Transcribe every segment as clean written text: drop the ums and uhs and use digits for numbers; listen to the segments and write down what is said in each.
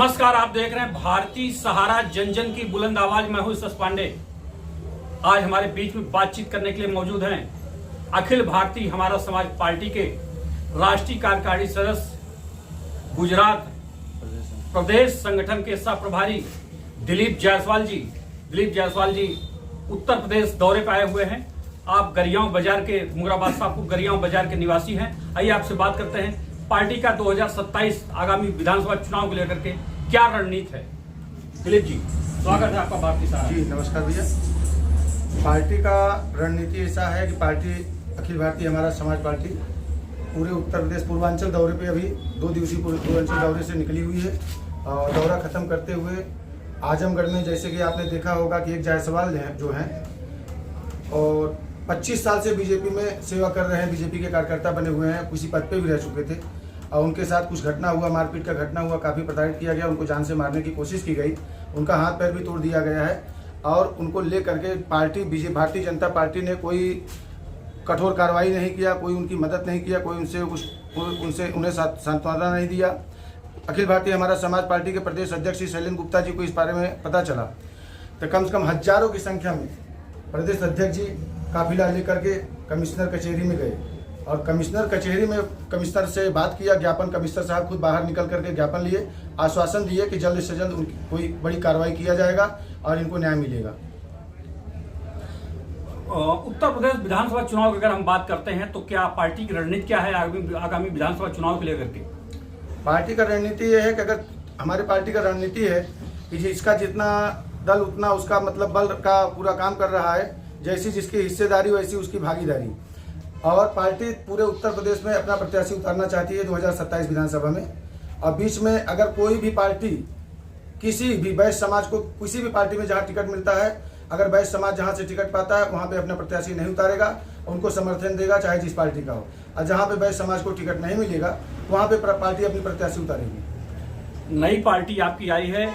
नमस्कार, आप देख रहे हैं भारतीय सहारा, जन जन की बुलंद आवाज। मैं हूं सस पांडे। आज हमारे बीच में बातचीत करने के लिए मौजूद हैं अखिल भारतीय हमारा समाज पार्टी के राष्ट्रीय कार्यकारी सदस्य, गुजरात प्रदेश संगठन के सह प्रभारी दिलीप जायसवाल जी। दिलीप जायसवाल जी उत्तर प्रदेश दौरे पर आए हुए हैं। आप गरियाओं बाजार के, मुरादाबाद साहब गरियाओं बाजार के निवासी हैं। आइए आपसे बात करते हैं पार्टी का 2027 आगामी विधानसभा चुनाव को लेकर के क्या रणनीति है। दिलीप जी, स्वागत है आपका भारतीय सहारा। जी नमस्कार भैया। पार्टी का रणनीति ऐसा है कि पार्टी अखिल भारतीय हमारा समाज पार्टी पूरे उत्तर प्रदेश पूर्वांचल दौरे पे अभी 2 दिवसीय पूर्वांचल दौरे से निकली हुई है। और दौरा खत्म करते हुए आजमगढ़ में, जैसे कि आपने देखा होगा कि एक जायसवाल जो हैं और 25 साल से बीजेपी में सेवा कर रहे हैं, बीजेपी के कार्यकर्ता बने हुए हैं, किसी पद पे भी रह चुके थे। और उनके साथ कुछ घटना हुआ, मारपीट का घटना हुआ, काफ़ी प्रताड़ित किया गया, उनको जान से मारने की कोशिश की गई, उनका हाथ पैर भी तोड़ दिया गया है। और उनको ले करके भारतीय जनता पार्टी ने कोई कठोर कार्रवाई नहीं किया, कोई उनकी मदद नहीं किया, कोई उन्हें सांत्वना नहीं दिया। अखिल भारतीय हमारा समाज पार्टी के प्रदेश अध्यक्ष श्री शैलेंद्र गुप्ता जी को इस बारे में पता चला तो कम से कम हजारों की संख्या में प्रदेश अध्यक्ष जी काफिला लेकर के कमिश्नर कचहरी में गए और कमिश्नर कचहरी में कमिश्नर से बात किया। ज्ञापन कमिश्नर साहब खुद बाहर निकल करके ज्ञापन लिए, आश्वासन दिए कि जल्द से जल्द उनकी कोई बड़ी कार्रवाई किया जाएगा और इनको न्याय मिलेगा। उत्तर प्रदेश विधानसभा चुनाव की अगर हम बात करते हैं तो क्या पार्टी की रणनीति क्या है आगामी विधानसभा चुनाव को लेकर के? पार्टी का रणनीति ये है कि अगर हमारी पार्टी का रणनीति है कि जिसका जितना दल उतना उसका मतलब बल का पूरा काम कर रहा है, जैसी जिसकी हिस्सेदारी वैसी उसकी भागीदारी। और पार्टी पूरे उत्तर प्रदेश में अपना प्रत्याशी उतारना चाहती है 2027 विधानसभा में। और बीच में अगर कोई भी पार्टी किसी भी वैश्य समाज को किसी भी पार्टी में जहां टिकट मिलता है, अगर वैश्य समाज जहां से टिकट पाता है वहां पे अपना प्रत्याशी नहीं उतारेगा, उनको समर्थन देगा चाहे जिस पार्टी का हो। और जहां पे वैश्य समाज को टिकट नहीं मिलेगा वहां पे पार्टी अपनी प्रत्याशी उतारेगी। नई पार्टी आपकी आई है,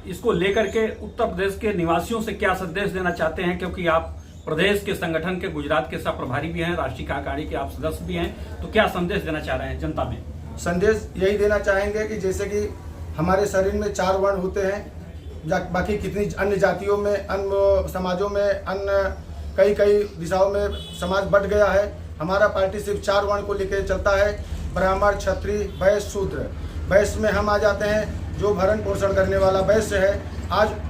इसको लेकर के उत्तर प्रदेश के निवासियों से क्या संदेश देना चाहते हैं? क्योंकि आप प्रदेश के संगठन के गुजरात के सह प्रभारी भी हैं, राष्ट्रीय कार्यकारी के आप सदस्य भी हैं, तो क्या संदेश देना चाह रहे हैं जनता में? संदेश यही देना चाहेंगे कि जैसे कि हमारे शरीर में 4 वर्ण होते हैं, बाकी कितनी अन्य जातियों में, अन्य समाजों में, अन्य कई दिशाओं में समाज बट गया है। हमारा पार्टी सिर्फ 4 वर्ण को लेकर चलता है, ब्राह्मण, क्षत्रिय, वैश्य, शूद्र। वैश्य में हम आ जाते हैं, जो भरण पोषण करने वाला वैश्य है। आज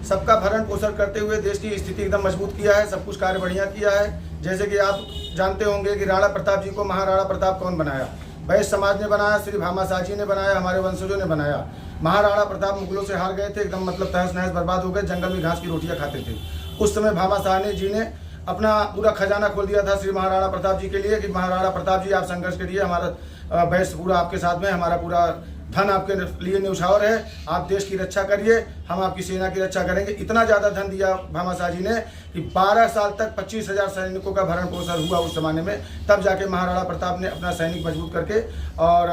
सबका भरण पोषण करते हुए देश की स्थिति एकदम मजबूत किया है, सब कुछ कार्य बढ़िया किया है। जैसे कि आप जानते होंगे कि राणा प्रताप जी को महाराणा प्रताप कौन बनाया? वैश्य समाज ने बनाया, श्री भामाशाह जी ने बनाया, हमारे वंशजों ने बनाया। महाराणा प्रताप मुगलों से हार गए थे, एकदम मतलब तहस नहस बर्बाद हो गए, जंगल में घास की रोटियां खाते थे। उस समय भामाशाह जी ने अपना पूरा खजाना खोल दिया था श्री महाराणा प्रताप जी के लिए कि महाराणा प्रताप जी आप संघर्ष करिए, हमारा वैश्य पूरा आपके साथ में, हमारा पूरा धन आपके लिए न्यौछावर है, आप देश की रक्षा करिए, हम आपकी सेना की रक्षा करेंगे। इतना ज़्यादा धन दिया भामाशाह जी ने कि 12 साल तक 25,000 सैनिकों का भरण पोषण हुआ उस जमाने में। तब जाके महाराणा प्रताप ने अपना सैनिक मजबूत करके और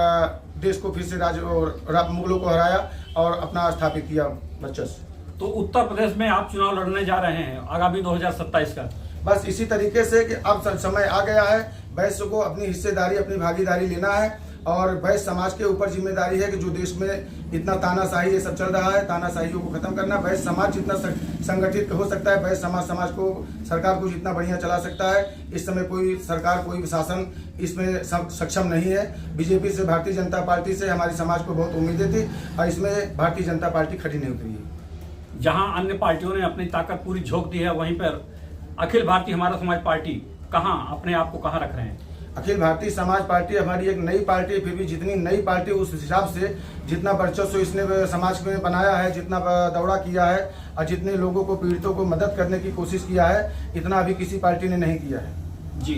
देश को फिर से मुगलों को हराया और अपना स्थापित किया वर्चस्व। तो उत्तर प्रदेश में आप चुनाव लड़ने जा रहे हैं आगामी 2027 का। बस इसी तरीके से कि अब समय आ गया है, वैश्य को अपनी हिस्सेदारी, अपनी भागीदारी लेना है। और वैश्य समाज के ऊपर जिम्मेदारी है कि जो देश में इतना तानाशाही ये सब चल रहा है, तानाशाहियों को खत्म करना। वैश्य समाज जितना संगठित हो सकता है, वैश्य समाज को, सरकार को जितना बढ़िया चला सकता है, इस समय कोई सरकार, कोई शासन इसमें सक्षम नहीं है। बीजेपी से, भारतीय जनता पार्टी से हमारी समाज को बहुत उम्मीदें थी और इसमें भारतीय जनता पार्टी खड़ी नहीं उतरी है। जहां अन्य पार्टियों ने अपनी ताकत पूरी झोंक दी है, वहीं पर अखिल भारतीय हमारा समाज पार्टी अपने आप को कहाँ रख रहे हैं? अखिल भारतीय समाज पार्टी हमारी एक नई पार्टी, फिर भी जितनी नई पार्टी उस हिसाब से जितना वर्चस्व इसने समाज में बनाया है, जितना दौड़ा किया है और जितने लोगों को, पीड़ितों को मदद करने की कोशिश किया है, इतना अभी किसी पार्टी ने नहीं किया है। जी।